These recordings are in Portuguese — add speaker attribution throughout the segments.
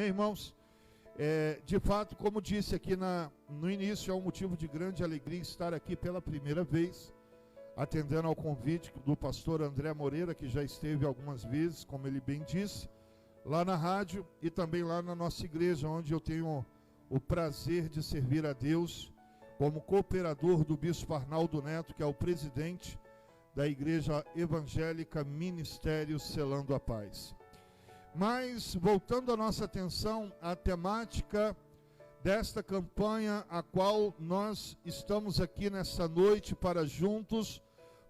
Speaker 1: Amém, irmãos? De fato, como disse aqui no início, é um motivo de grande alegria estar aqui pela primeira vez, atendendo ao convite do pastor André Moreira, que já esteve algumas vezes, como ele bem disse, lá na rádio e também lá na nossa igreja, onde eu tenho o prazer de servir a Deus como cooperador do bispo Arnaldo Neto, que é o presidente da Igreja Evangélica Ministério Selando a Paz. Mas, voltando a nossa atenção à temática desta campanha, a qual nós estamos aqui nessa noite para juntos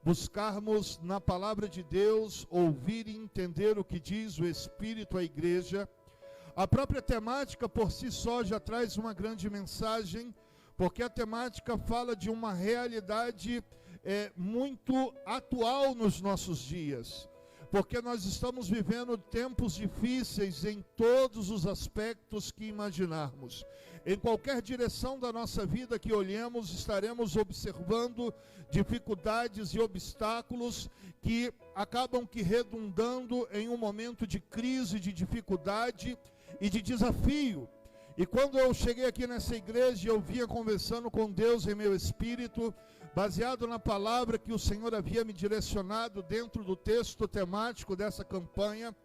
Speaker 1: buscarmos na palavra de Deus, ouvir e entender o que diz o Espírito à igreja. A própria temática por si só já traz uma grande mensagem, porque a temática fala de uma realidade muito atual nos nossos dias. Porque nós estamos vivendo tempos difíceis em todos os aspectos que imaginarmos. Em qualquer direção da nossa vida que olhemos, estaremos observando dificuldades e obstáculos que acabam redundando em um momento de crise, de dificuldade e de desafio. E quando eu cheguei aqui nessa igreja, eu vinha conversando com Deus em meu espírito, baseado na palavra que o Senhor havia me direcionado dentro do texto temático dessa campanha,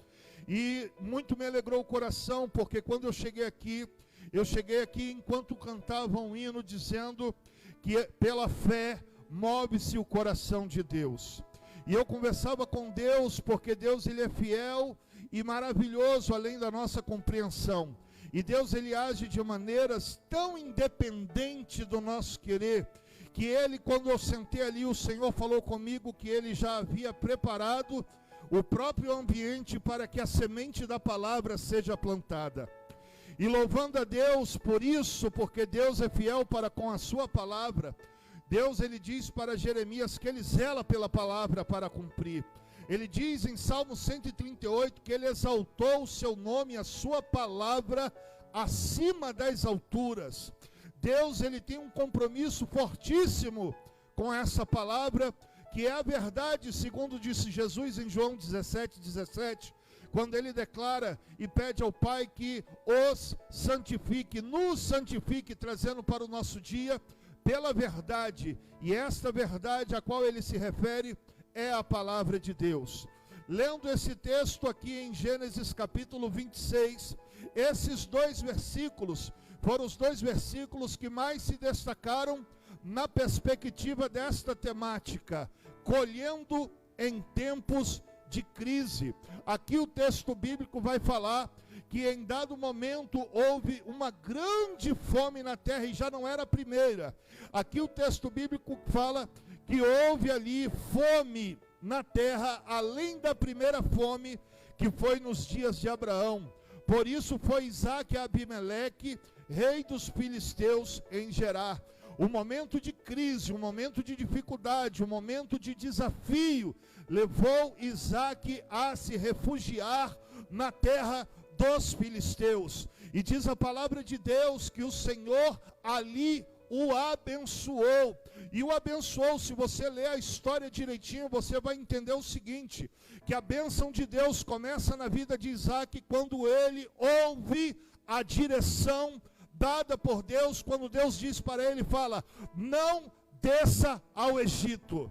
Speaker 1: e muito me alegrou o coração, porque quando eu cheguei aqui enquanto cantava um hino dizendo que pela fé move-se o coração de Deus. E eu conversava com Deus, porque Deus ele é fiel e maravilhoso além da nossa compreensão. E Deus ele age de maneiras tão independentes do nosso querer, que ele, quando eu sentei ali, o Senhor falou comigo que ele já havia preparado o próprio ambiente para que a semente da palavra seja plantada. E louvando a Deus por isso, porque Deus é fiel para com a sua palavra. Deus ele diz para Jeremias que ele zela pela palavra para cumprir. Ele diz em Salmo 138 que ele exaltou o seu nome, a sua palavra acima das alturas. Deus ele tem um compromisso fortíssimo com essa palavra, que é a verdade, segundo disse Jesus em João 17:17, quando ele declara e pede ao Pai que os santifique, nos santifique, trazendo para o nosso dia pela verdade. E esta verdade a qual ele se refere é a palavra de Deus. Lendo esse texto aqui em Gênesis capítulo 26, esses dois versículos foram os dois versículos que mais se destacaram na perspectiva desta temática, colhendo em tempos de crise. Aqui o texto bíblico vai falar que em dado momento houve uma grande fome na terra, e já não era a primeira. Aqui o texto bíblico fala que houve ali fome na terra, além da primeira fome que foi nos dias de Abraão. Por isso foi Isaque e Abimeleque, rei dos filisteus, em Gerar. Um momento de crise, um momento de dificuldade, um momento de desafio, levou Isaque a se refugiar na terra dos filisteus. E diz a palavra de Deus que o Senhor ali o abençoou. E o abençoou, se você ler a história direitinho, você vai entender o seguinte, que a bênção de Deus começa na vida de Isaque quando ele ouve a direção dada por Deus, quando Deus diz para ele, fala, não desça ao Egito.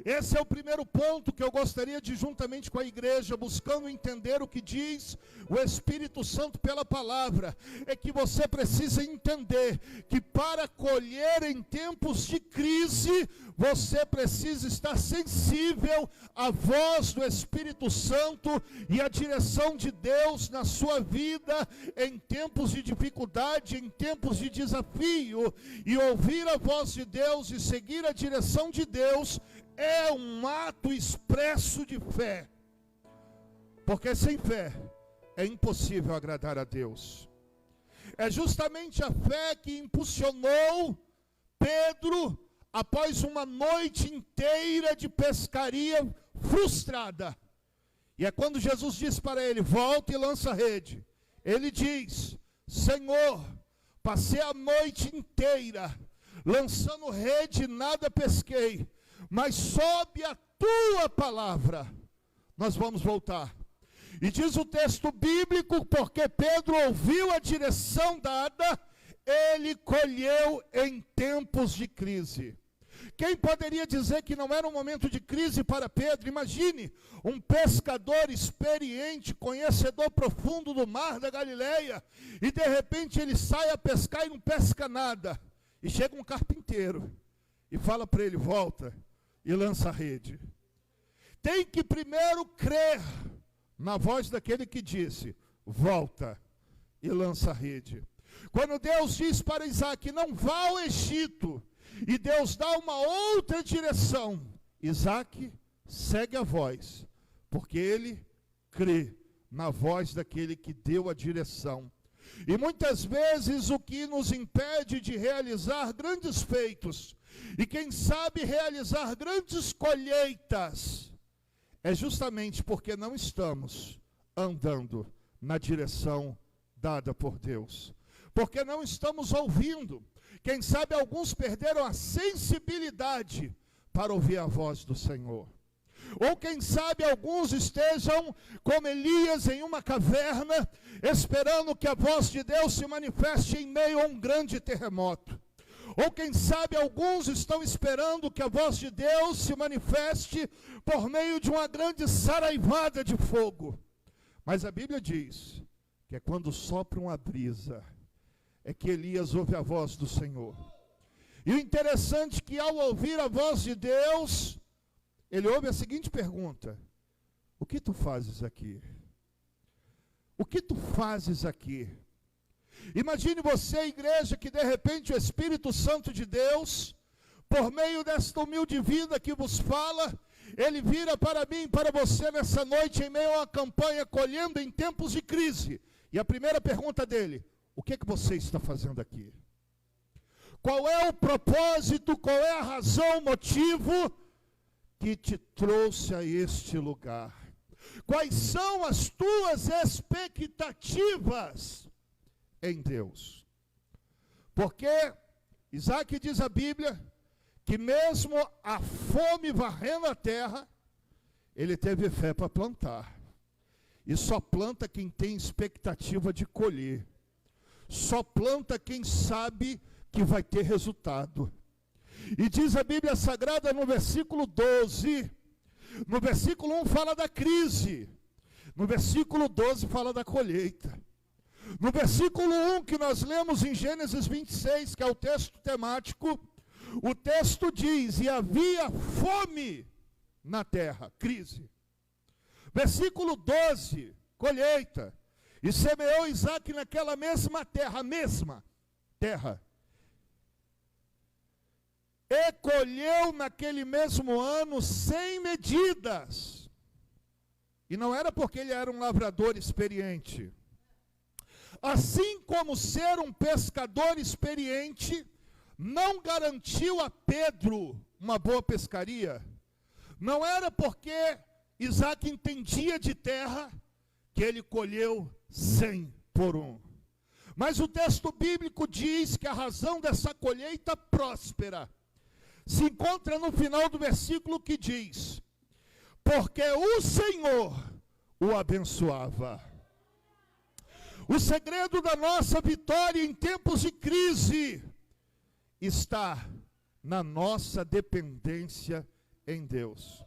Speaker 1: Esse é o primeiro ponto que eu gostaria de, juntamente com a igreja, buscando entender o que diz o Espírito Santo pela palavra, é que você precisa entender que para colher em tempos de crise, você precisa estar sensível à voz do Espírito Santo e à direção de Deus na sua vida em tempos de dificuldade, em tempos de desafio, e ouvir a voz de Deus e seguir a direção de Deus é um ato expresso de fé, porque sem fé é impossível agradar a Deus. É justamente a fé que impulsionou Pedro, após uma noite inteira de pescaria frustrada, e é quando Jesus diz para ele, volta e lança a rede, ele diz, Senhor, passei a noite inteira lançando rede, nada pesquei, mas sob a tua palavra nós vamos voltar. E diz o texto bíblico, porque Pedro ouviu a direção dada, ele colheu em tempos de crise. Quem poderia dizer que não era um momento de crise para Pedro? Imagine um pescador experiente, conhecedor profundo do mar da Galileia, e de repente ele sai a pescar e não pesca nada. E chega um carpinteiro e fala para ele, volta e lança a rede. Tem que primeiro crer na voz daquele que disse, volta e lança a rede. Quando Deus diz para Isaac, não vá ao Egito, e Deus dá uma outra direção, Isaac segue a voz, porque ele crê na voz daquele que deu a direção. E muitas vezes o que nos impede de realizar grandes feitos, e quem sabe realizar grandes colheitas, é justamente porque não estamos andando na direção dada por Deus. Porque não estamos ouvindo. Quem sabe alguns perderam a sensibilidade para ouvir a voz do Senhor. Ou quem sabe alguns estejam como Elias em uma caverna, esperando que a voz de Deus se manifeste em meio a um grande terremoto. Ou quem sabe alguns estão esperando que a voz de Deus se manifeste por meio de uma grande saraivada de fogo. Mas a Bíblia diz que é quando sopra uma brisa, é que Elias ouve a voz do Senhor. E o interessante é que ao ouvir a voz de Deus, ele ouve a seguinte pergunta: o que tu fazes aqui? O que tu fazes aqui? Imagine você, igreja, que de repente o Espírito Santo de Deus, por meio desta humilde vida que vos fala, ele vira para mim e para você nessa noite, em meio a uma campanha colhendo em tempos de crise. E a primeira pergunta dele: o que é que você está fazendo aqui? Qual é o propósito, qual é a razão, o motivo que te trouxe a este lugar? Quais são as tuas expectativas em Deus? Porque Isaac diz a Bíblia que mesmo a fome varrendo a terra, ele teve fé para plantar. E só planta quem tem expectativa de colher. Só planta quem sabe que vai ter resultado. E diz a Bíblia Sagrada no versículo 12, no versículo 1 fala da crise, no versículo 12 fala da colheita. No versículo 1 que nós lemos em Gênesis 26, que é o texto temático, o texto diz, e havia fome na terra, crise. Versículo 12, colheita. E semeou Isaac naquela mesma terra, e colheu naquele mesmo ano 100 medidas. E não era porque ele era um lavrador experiente. Assim como ser um pescador experiente não garantiu a Pedro uma boa pescaria, não era porque Isaac entendia de terra que ele colheu 100 por 1. Mas o texto bíblico diz que a razão dessa colheita próspera se encontra no final do versículo que diz, porque o Senhor o abençoava. O segredo da nossa vitória em tempos de crise está na nossa dependência em Deus.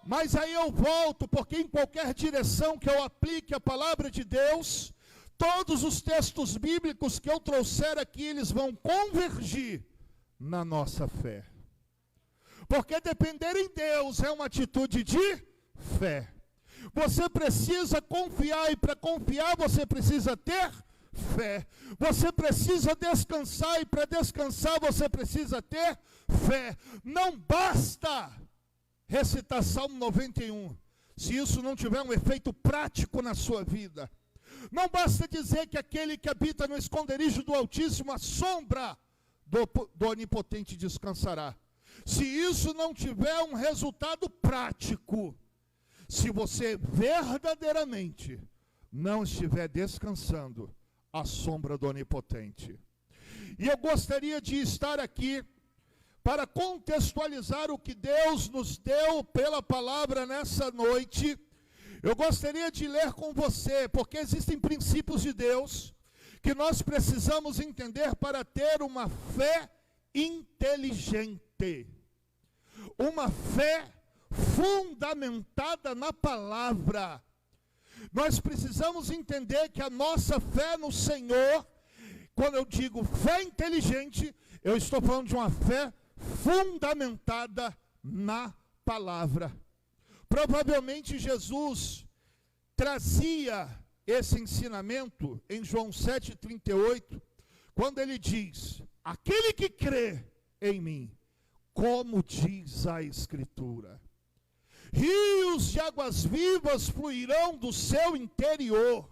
Speaker 1: Mas aí eu volto, porque em qualquer direção que eu aplique a palavra de Deus, todos os textos bíblicos que eu trouxer aqui, eles vão convergir na nossa fé. Porque depender em Deus é uma atitude de fé. Você precisa confiar, e para confiar você precisa ter fé. Você precisa descansar, e para descansar você precisa ter fé. Não basta recitar Salmo 91, se isso não tiver um efeito prático na sua vida. Não basta dizer que aquele que habita no esconderijo do Altíssimo, a sombra do Onipotente descansará. Se isso não tiver um resultado prático, se você verdadeiramente não estiver descansando à sombra do Onipotente. E eu gostaria de estar aqui para contextualizar o que Deus nos deu pela palavra nessa noite, Eu gostaria de ler com você, porque existem princípios de Deus que nós precisamos entender para ter uma fé inteligente. Uma fé fundamentada na palavra. Nós precisamos entender que a nossa fé no Senhor, quando eu digo fé inteligente, eu estou falando de uma fé fundamentada na palavra. Provavelmente Jesus trazia esse ensinamento em João 7,38, quando ele diz: aquele que crê em mim, como diz a Escritura, rios de águas vivas fluirão do seu interior.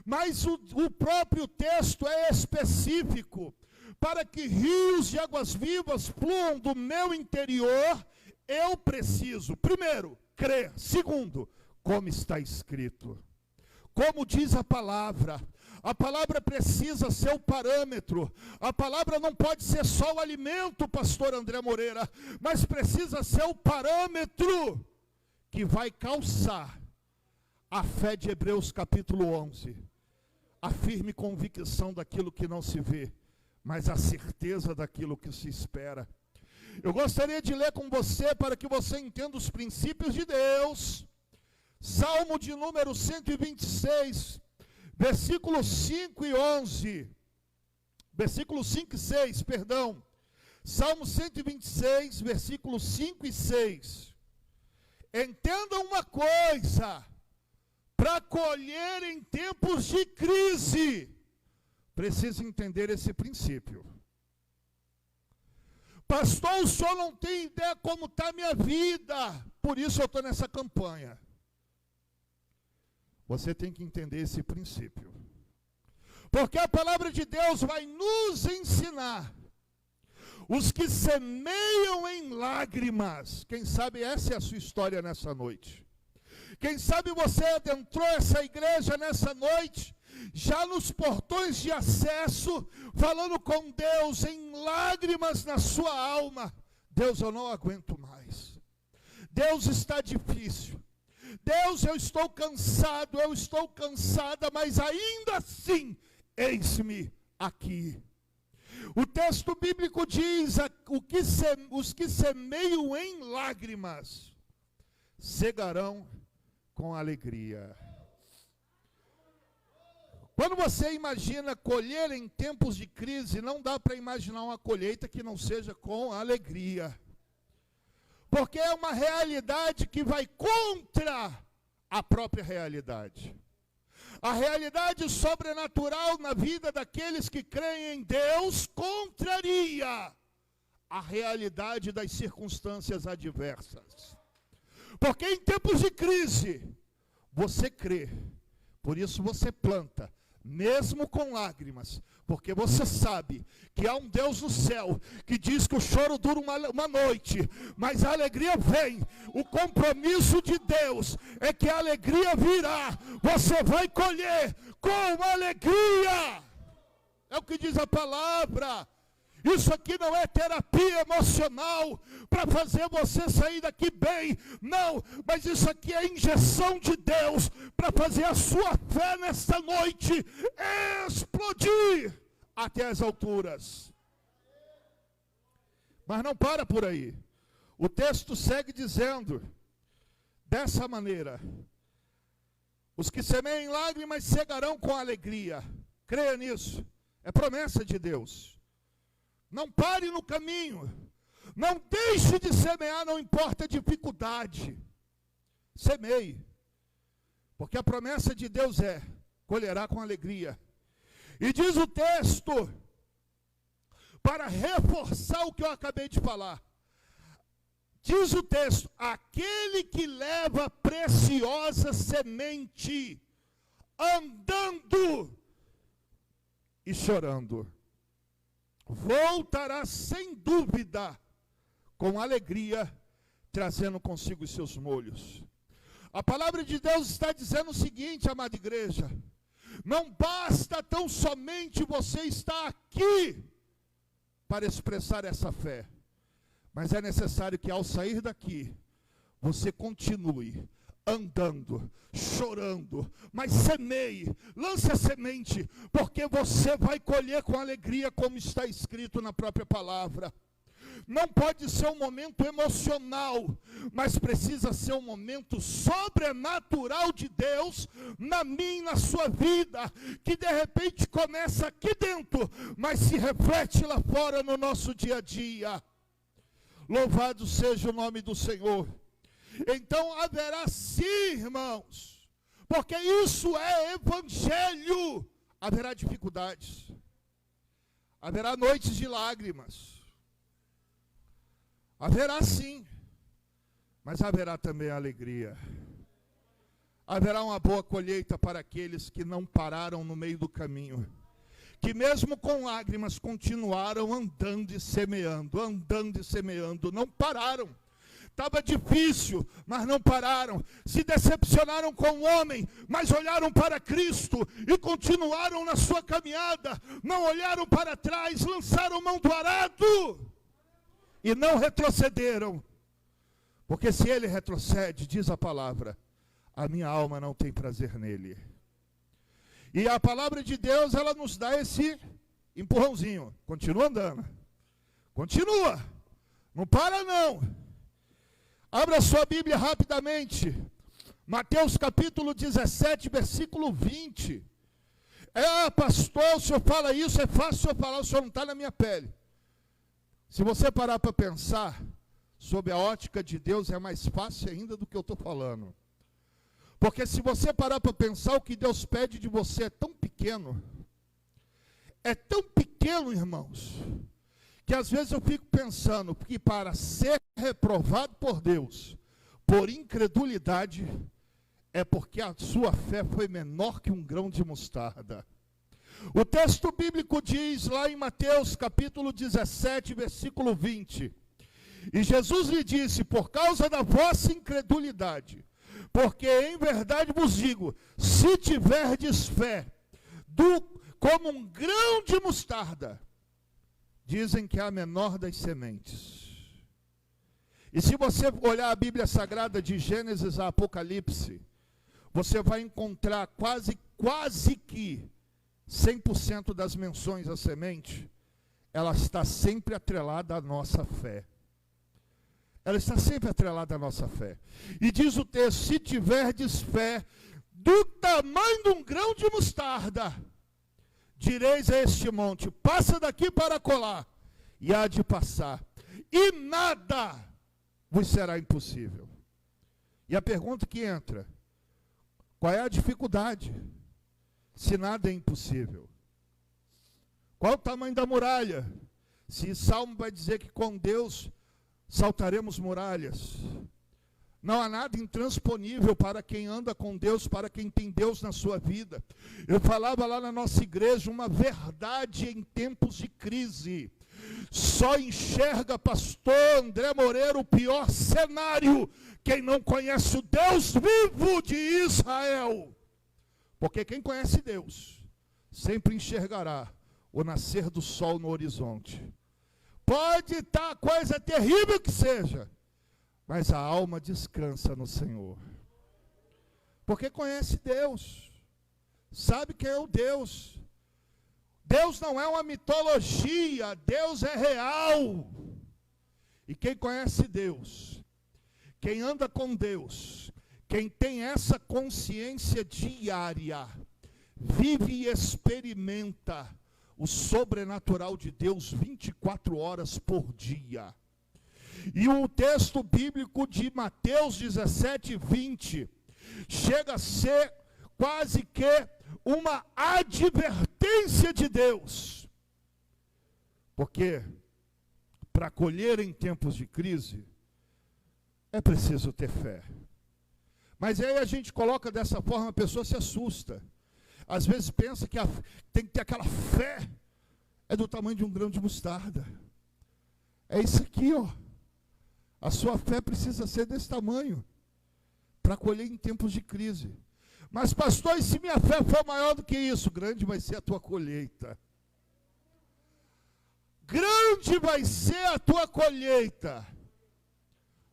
Speaker 1: Mas o próprio texto é específico. Para que rios de águas vivas fluam do meu interior, eu preciso, primeiro, crer. Segundo, como está escrito. Como diz a palavra precisa ser o parâmetro. A palavra não pode ser só o alimento, pastor André Moreira, mas precisa ser o parâmetro que vai calçar a fé de Hebreus capítulo 11. A firme convicção daquilo que não se vê, mas a certeza daquilo que se espera. Eu gostaria de ler com você para que você entenda os princípios de Deus. Salmo de número 126, versículos 5 e 11. Versículos 5 e 6, perdão. Salmo 126, versículos 5 e 6. Entenda uma coisa: para colher em tempos de crise, precisa entender esse princípio. Pastor, o senhor não tem ideia como está a minha vida, por isso eu estou nessa campanha. Você tem que entender esse princípio. Porque a palavra de Deus vai nos ensinar. Os que semeiam em lágrimas, quem sabe essa é a sua história nessa noite. Quem sabe você adentrou essa igreja nessa noite, já nos portões de acesso, falando com Deus em lágrimas na sua alma. Deus, eu não aguento mais. Deus, está difícil. Deus, eu estou cansado, eu estou cansada, mas ainda assim, eis-me aqui. O texto bíblico diz: os que semeiam em lágrimas, cegarão com alegria. Quando você imagina colher em tempos de crise, não dá para imaginar uma colheita que não seja com alegria. Porque é uma realidade que vai contra a própria realidade. A realidade sobrenatural na vida daqueles que creem em Deus contraria a realidade das circunstâncias adversas. Porque em tempos de crise, você crê, por isso você planta, mesmo com lágrimas, porque você sabe que há um Deus no céu que diz que o choro dura uma noite, mas a alegria vem. O compromisso de Deus é que a alegria virá. Você vai colher com alegria. É o que diz a palavra. Isso aqui não é terapia emocional para fazer você sair daqui bem. Não, mas isso aqui é injeção de Deus para fazer a sua fé nesta noite explodir até as alturas. Mas não para por aí. O texto segue dizendo dessa maneira: os que semeiam em lágrimas cegarão com alegria. Creia nisso. É promessa de Deus. Não pare no caminho. Não deixe de semear, não importa a dificuldade. Semeie. Porque a promessa de Deus é: colherá com alegria. E diz o texto, para reforçar o que eu acabei de falar. Diz o texto: aquele que leva preciosa semente, andando e chorando, voltará sem dúvida, com alegria, trazendo consigo os seus molhos. A palavra de Deus está dizendo o seguinte, amada igreja: não basta tão somente você estar aqui para expressar essa fé, mas é necessário que ao sair daqui, você continue andando, chorando, mas semeie, lance a semente, porque você vai colher com alegria, como está escrito na própria palavra. Não pode ser um momento emocional, mas precisa ser um momento sobrenatural de Deus na minha e na sua vida, que de repente começa aqui dentro, mas se reflete lá fora no nosso dia a dia. Louvado seja o nome do Senhor. Então haverá sim, irmãos, porque isso é evangelho. Haverá dificuldades, haverá noites de lágrimas, haverá sim, mas haverá também alegria. Haverá uma boa colheita para aqueles que não pararam no meio do caminho, que mesmo com lágrimas continuaram andando e semeando, não pararam. Estava difícil, mas não pararam. Se decepcionaram com o homem, mas olharam para Cristo e continuaram na sua caminhada. Não olharam para trás, lançaram mão do arado e não retrocederam. Porque se ele retrocede, diz a palavra, a minha alma não tem prazer nele. E a palavra de Deus, ela nos dá esse empurrãozinho. Continua andando. Continua. Não para não. Abra sua Bíblia rapidamente. Mateus capítulo 17, versículo 20. Pastor, o senhor fala isso, é fácil o senhor falar, o senhor não está na minha pele. Se você parar para pensar, sob a ótica de Deus, é mais fácil ainda do que eu estou falando. Porque se você parar para pensar, o que Deus pede de você é tão pequeno, irmãos, que às vezes eu fico pensando que para ser reprovado por Deus, por incredulidade, é porque a sua fé foi menor que um grão de mostarda. O texto bíblico diz lá em Mateus capítulo 17, versículo 20, e Jesus lhe disse, por causa da vossa incredulidade, porque em verdade vos digo, se tiverdes fé, como um grão de mostarda, dizem que é a menor das sementes. E se você olhar a Bíblia Sagrada de Gênesis a Apocalipse, você vai encontrar quase que 100% das menções à semente, ela está sempre atrelada à nossa fé. Ela está sempre atrelada à nossa fé. E diz o texto, se tiverdes fé do tamanho de um grão de mostarda, direis a este monte, passa daqui para colar, e há de passar, e nada vos será impossível. E a pergunta que entra, qual é a dificuldade, se nada é impossível? Qual o tamanho da muralha? Se Salmo vai dizer que com Deus saltaremos muralhas. Não há nada intransponível para quem anda com Deus, para quem tem Deus na sua vida. Eu falava lá na nossa igreja uma verdade em tempos de crise. Só enxerga, pastor André Moreira, o pior cenário, quem não conhece o Deus vivo de Israel. Porque quem conhece Deus, sempre enxergará o nascer do sol no horizonte. Pode estar coisa terrível que seja, mas a alma descansa no Senhor. Porque conhece Deus, sabe quem é o Deus. Deus não é uma mitologia, Deus é real. E quem conhece Deus, quem anda com Deus, quem tem essa consciência diária, vive e experimenta o sobrenatural de Deus 24 horas por dia. E o texto bíblico de Mateus 17, 20, chega a ser quase que uma advertência de Deus. Porque para colher em tempos de crise, é preciso ter fé. Mas aí a gente coloca dessa forma, a pessoa se assusta. Às vezes pensa que tem que ter aquela fé, é do tamanho de um grão de mostarda. É isso aqui, ó. A sua fé precisa ser desse tamanho, para colher em tempos de crise. Mas pastor, e se minha fé for maior do que isso? Grande vai ser a tua colheita. Grande vai ser a tua colheita.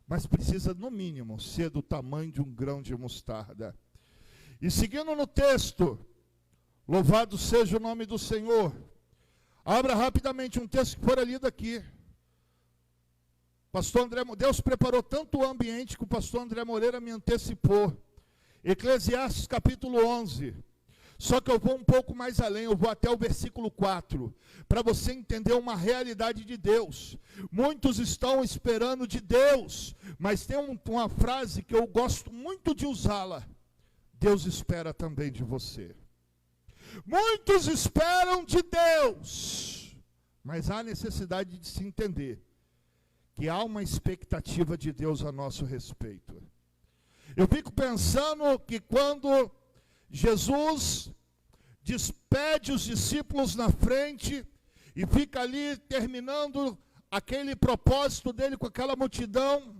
Speaker 1: mas precisa, no mínimo, ser do tamanho de um grão de mostarda. E seguindo no texto, louvado seja o nome do Senhor. Abra rapidamente um texto que for lido aqui. Pastor André, Deus preparou tanto o ambiente que o pastor André Moreira me antecipou. Eclesiastes capítulo 11. Só que eu vou um pouco mais além, eu vou até o versículo 4, para você entender uma realidade de Deus. Muitos estão esperando de Deus, mas tem uma frase que eu gosto muito de usá-la. Deus espera também de você. Muitos esperam de Deus, mas há necessidade de se entender que há uma expectativa de Deus a nosso respeito. Eu fico pensando que quando Jesus despede os discípulos na frente e fica ali terminando aquele propósito dele com aquela multidão,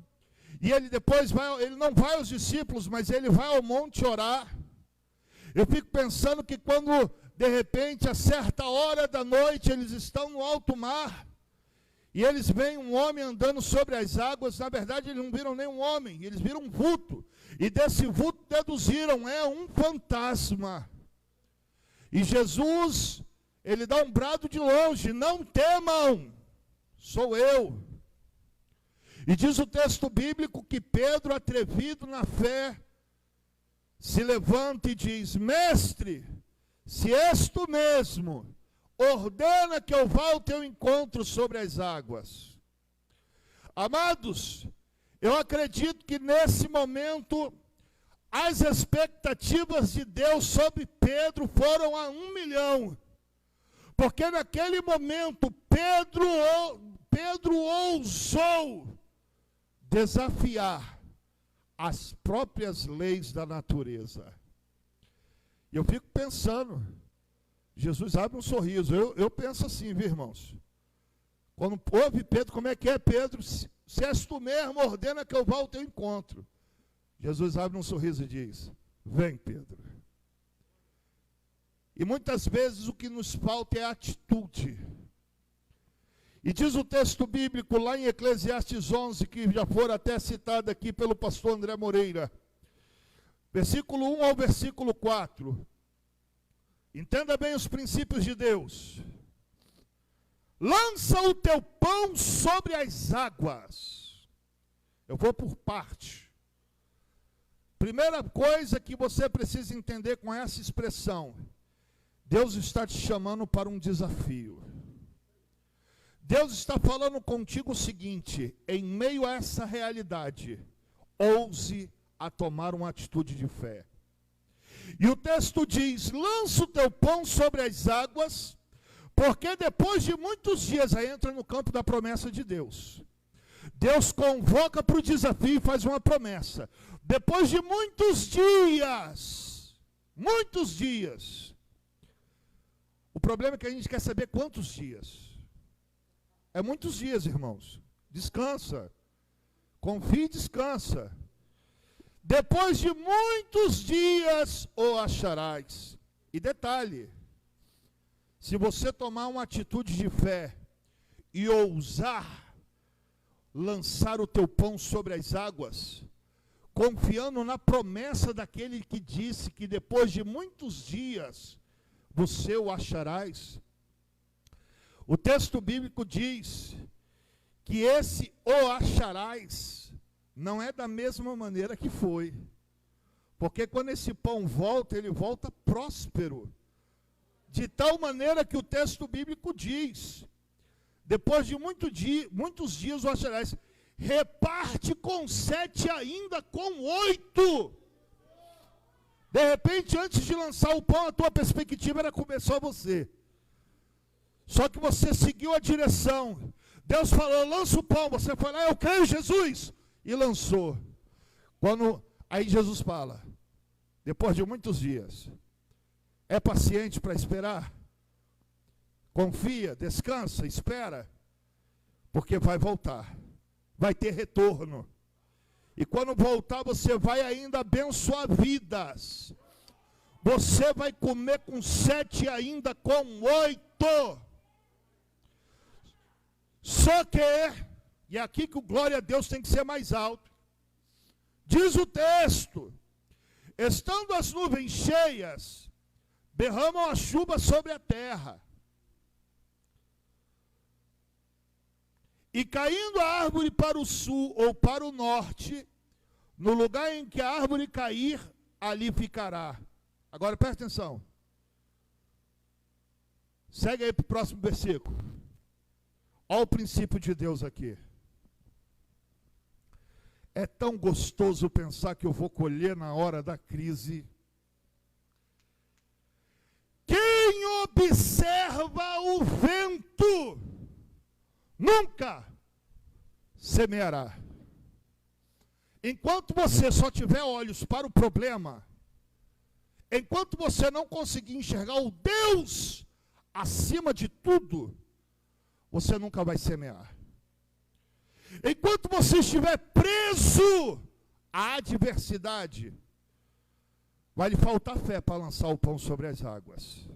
Speaker 1: e ele depois vai, ele não vai aos discípulos, mas ele vai ao monte orar. Eu fico pensando que quando de repente a certa hora da noite eles estão no alto mar, e eles veem um homem andando sobre as águas, na verdade eles não viram nenhum homem, eles viram um vulto. E desse vulto deduziram, é um fantasma. E Jesus, ele dá um brado de longe, não temam, sou eu. E diz o texto bíblico que Pedro, atrevido na fé, se levanta e diz, mestre, se és tu mesmo, ordena que eu vá ao teu encontro sobre as águas. Amados, eu acredito que nesse momento, as expectativas de Deus sobre Pedro foram a 1 milhão. Porque naquele momento, Pedro ousou desafiar as próprias leis da natureza. E eu fico pensando, Jesus abre um sorriso. Eu penso assim, viu, irmãos? Quando ouve Pedro, como é que é, Pedro? Se és tu mesmo, ordena que eu vá ao teu encontro. Jesus abre um sorriso e diz, vem, Pedro. E muitas vezes o que nos falta é atitude. E diz o texto bíblico lá em Eclesiastes 11, que já foi até citado aqui pelo pastor André Moreira. Versículo 1 ao versículo 4. Entenda bem os princípios de Deus. Lança o teu pão sobre as águas. Eu vou por parte. Primeira coisa que você precisa entender com essa expressão. Deus está te chamando para um desafio. Deus está falando contigo o seguinte, em meio a essa realidade, ouse a tomar uma atitude de fé. E o texto diz, lança o teu pão sobre as águas, porque depois de muitos dias, aí entra no campo da promessa de Deus. Deus convoca para o desafio e faz uma promessa. Depois de muitos dias. O problema é que a gente quer saber quantos dias. É muitos dias, irmãos. Descansa. Confie e descansa. Depois de muitos dias o acharás. E detalhe, se você tomar uma atitude de fé e ousar lançar o teu pão sobre as águas, confiando na promessa daquele que disse que depois de muitos dias você o acharás, o texto bíblico diz que esse o acharás não é da mesma maneira que foi. Porque quando esse pão volta, ele volta próspero. De tal maneira que o texto bíblico diz, depois de muitos dias o acharás, reparte com 7 ainda com 8. De repente, antes de lançar o pão, a tua perspectiva era comer só você. Só que você seguiu a direção. Deus falou, lança o pão. Você falou, eu creio, Jesus. E lançou. Aí Jesus fala, depois de muitos dias, é paciente para esperar? Confia, descansa, espera. Porque vai voltar. Vai ter retorno. E quando voltar, você vai ainda abençoar vidas. Você vai comer com 7 ainda com 8. Só que E é aqui que o glória a Deus tem que ser mais alto. Diz o texto: estando as nuvens cheias, derramam a chuva sobre a terra. E caindo a árvore para o sul ou para o norte, no lugar em que a árvore cair, ali ficará. Agora presta atenção. Segue aí para o próximo versículo. Olha o princípio de Deus aqui. É tão gostoso pensar que eu vou colher na hora da crise. Quem observa o vento nunca semeará. Enquanto você só tiver olhos para o problema, enquanto você não conseguir enxergar o Deus acima de tudo, você nunca vai semear. Enquanto você estiver preso à adversidade, vai lhe faltar fé para lançar o pão sobre as águas.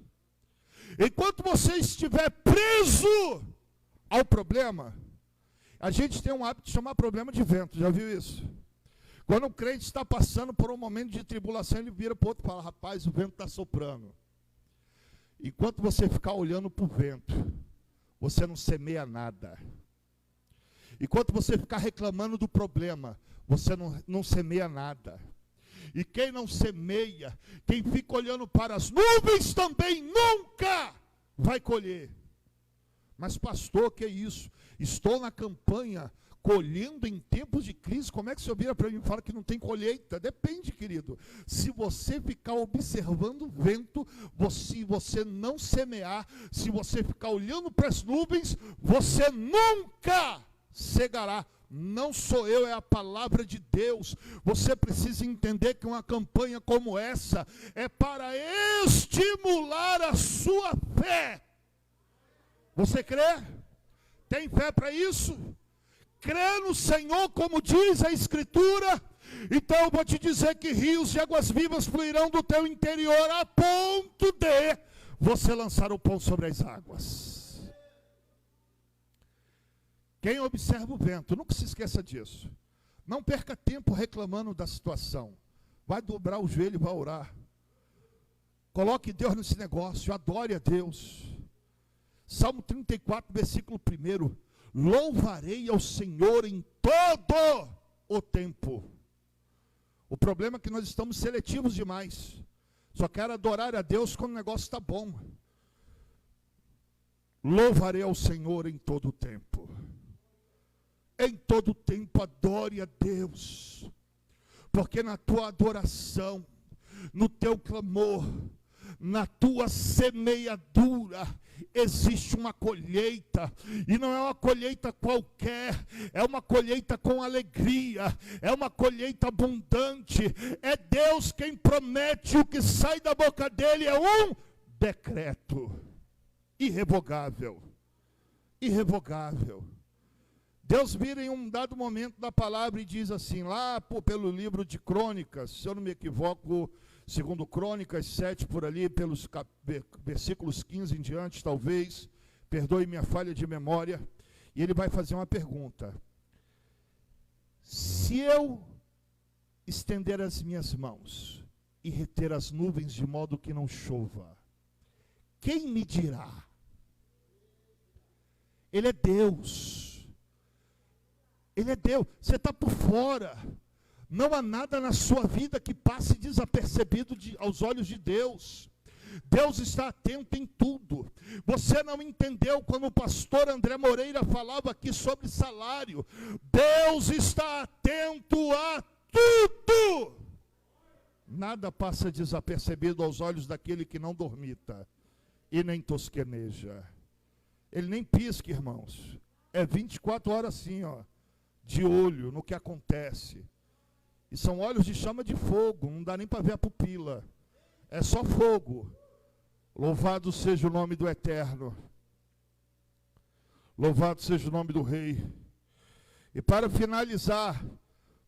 Speaker 1: Enquanto você estiver preso ao problema, a gente tem um hábito de chamar problema de vento, já viu isso? Quando um crente está passando por um momento de tribulação, ele vira para o outro e fala: rapaz, o vento está soprando. Enquanto você ficar olhando para o vento, você não semeia nada. Enquanto você ficar reclamando do problema, você não semeia nada. E quem não semeia, quem fica olhando para as nuvens também nunca vai colher. Mas pastor, que é isso? Estou na campanha, colhendo em tempos de crise. Como é que o senhor vira para mim e fala que não tem colheita? Depende, querido. Se você ficar observando o vento, se você não semear, se você ficar olhando para as nuvens, você nunca cegará. Não sou eu, é a palavra de Deus. Você precisa entender que uma campanha como essa é para estimular a sua fé. Você crê? Tem fé para isso? Crê no Senhor, como diz a Escritura? Então eu vou te dizer que rios de águas vivas fluirão do teu interior a ponto de você lançar o pão sobre as águas. Quem observa o vento, nunca se esqueça disso. Não perca tempo reclamando da situação. Vai dobrar o joelho e vai orar. Coloque Deus nesse negócio, adore a Deus. Salmo 34, versículo 1. Louvarei ao Senhor em todo o tempo. O problema é que nós estamos seletivos demais. Só quero adorar a Deus quando o negócio está bom. Louvarei ao Senhor em todo o tempo. Em todo tempo adore a Deus, porque na tua adoração, no teu clamor, na tua semeadura, existe uma colheita, e não é uma colheita qualquer, é uma colheita com alegria, é uma colheita abundante. É Deus quem promete, o que sai da boca dele é um decreto irrevogável, irrevogável. Deus vira em um dado momento da palavra e diz assim, lá pelo livro de Crônicas, se eu não me equivoco, segundo Crônicas 7, por ali, pelos versículos 15 em diante, talvez, perdoe minha falha de memória, e ele vai fazer uma pergunta. Se eu estender as minhas mãos e reter as nuvens de modo que não chova, quem me dirá? Ele é Deus. Ele é Deus, você está por fora. Não há nada na sua vida que passe desapercebido aos olhos de Deus. Deus está atento em tudo. Você não entendeu quando o pastor André Moreira falava aqui sobre salário. Deus está atento a tudo. Nada passa desapercebido aos olhos daquele que não dormita e nem tosqueneja. Ele nem pisca, irmãos. É 24 horas assim, ó, de olho no que acontece. E são olhos de chama de fogo, não dá nem para ver a pupila. É só fogo. Louvado seja o nome do Eterno. Louvado seja o nome do Rei. E para finalizar,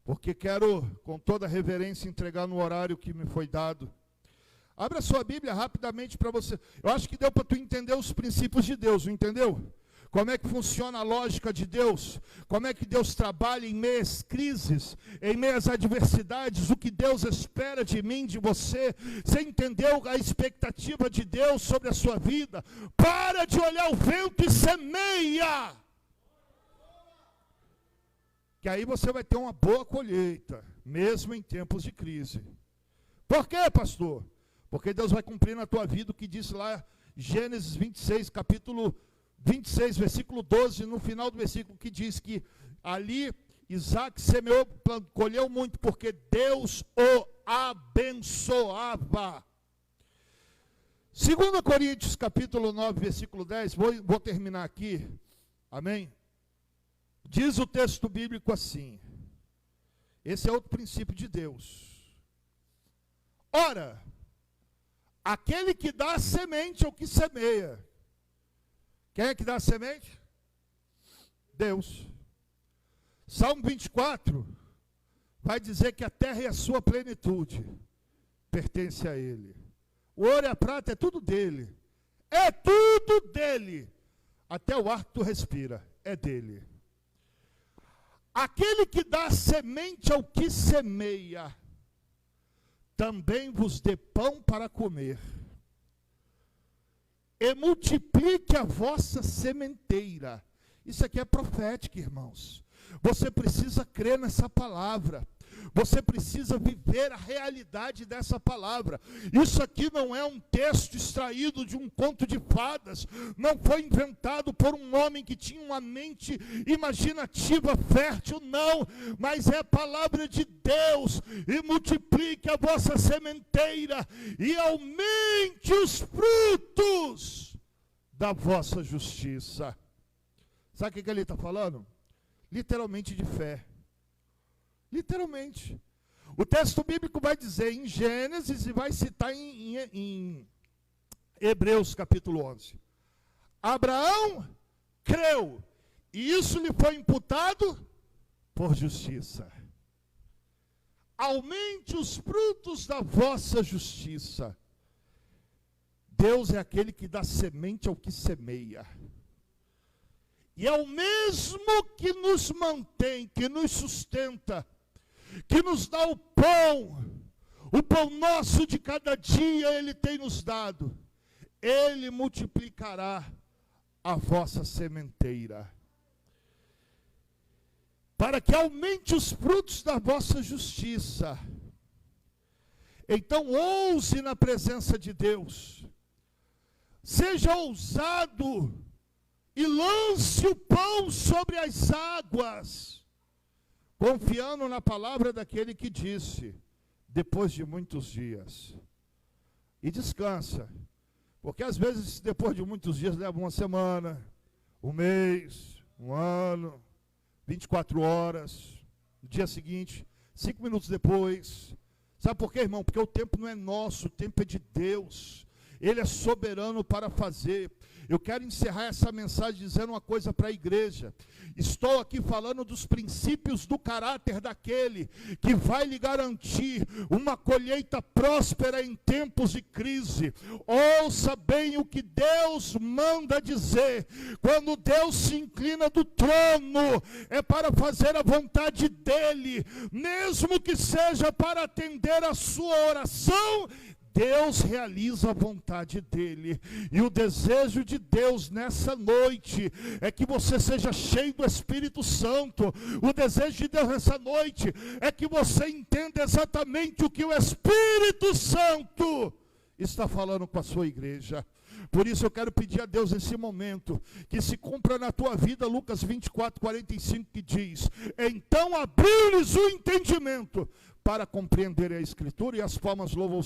Speaker 1: porque quero com toda reverência entregar no horário que me foi dado. Abra sua Bíblia rapidamente para você. Eu acho que deu para tu entender os princípios de Deus, não entendeu? Como é que funciona a lógica de Deus? Como é que Deus trabalha em meias crises, em meias adversidades? O que Deus espera de mim, de você? Você entendeu a expectativa de Deus sobre a sua vida? Para de olhar o vento e semeia! Que aí você vai ter uma boa colheita, mesmo em tempos de crise. Por quê, pastor? Porque Deus vai cumprir na tua vida o que diz lá, Gênesis 26, capítulo 26, versículo 12, no final do versículo, que diz que ali Isaac semeou, colheu muito, porque Deus o abençoava. 2 Coríntios, capítulo 9, versículo 10, vou terminar aqui, amém? Diz o texto bíblico assim, esse é outro princípio de Deus. Ora, aquele que dá a semente é o que semeia. Quem é que dá a semente? Deus. Salmo 24 vai dizer que a terra e a sua plenitude pertence a Ele. O ouro e a prata é tudo dele. É tudo dele. Até o ar que tu respira é dele. Aquele que dá a semente ao que semeia, também vos dê pão para comer. E multiplique a vossa sementeira. Isso aqui é profético, irmãos. Você precisa crer nessa palavra. Você precisa viver a realidade dessa palavra. Isso aqui não é um texto extraído de um conto de fadas. Não foi inventado por um homem que tinha uma mente imaginativa, fértil, não. Mas é a palavra de Deus. E multiplique a vossa sementeira e aumente os frutos da vossa justiça. Sabe o que ele está falando? Literalmente de fé. Literalmente. O texto bíblico vai dizer em Gênesis e vai citar em Hebreus capítulo 11. Abraão creu, e isso lhe foi imputado por justiça. Aumente os frutos da vossa justiça. Deus é aquele que dá semente ao que semeia. E é o mesmo que nos mantém, que nos sustenta, que nos dá o pão nosso de cada dia Ele tem nos dado. Ele multiplicará a vossa sementeira, para que aumente os frutos da vossa justiça. Então ouse na presença de Deus, seja ousado, e lance o pão sobre as águas, confiando na palavra daquele que disse, depois de muitos dias. E descansa, porque às vezes depois de muitos dias leva uma semana, um mês, um ano, 24 horas, no dia seguinte, 5 minutos depois. Sabe por quê, irmão? Porque o tempo não é nosso, o tempo é de Deus. Ele é soberano para fazer. Eu quero encerrar essa mensagem dizendo uma coisa para a igreja. Estou aqui falando dos princípios do caráter daquele que vai lhe garantir uma colheita próspera em tempos de crise. Ouça bem o que Deus manda dizer. Quando Deus se inclina do trono, é para fazer a vontade dEle, mesmo que seja para atender a sua oração. Deus realiza a vontade dEle, e o desejo de Deus nessa noite é que você seja cheio do Espírito Santo. O desejo de Deus nessa noite é que você entenda exatamente o que o Espírito Santo está falando com a sua igreja. Por isso eu quero pedir a Deus nesse momento, que se cumpra na tua vida Lucas 24:45, que diz: então abriu-lhes o entendimento para compreender a Escritura, e as palmas louvam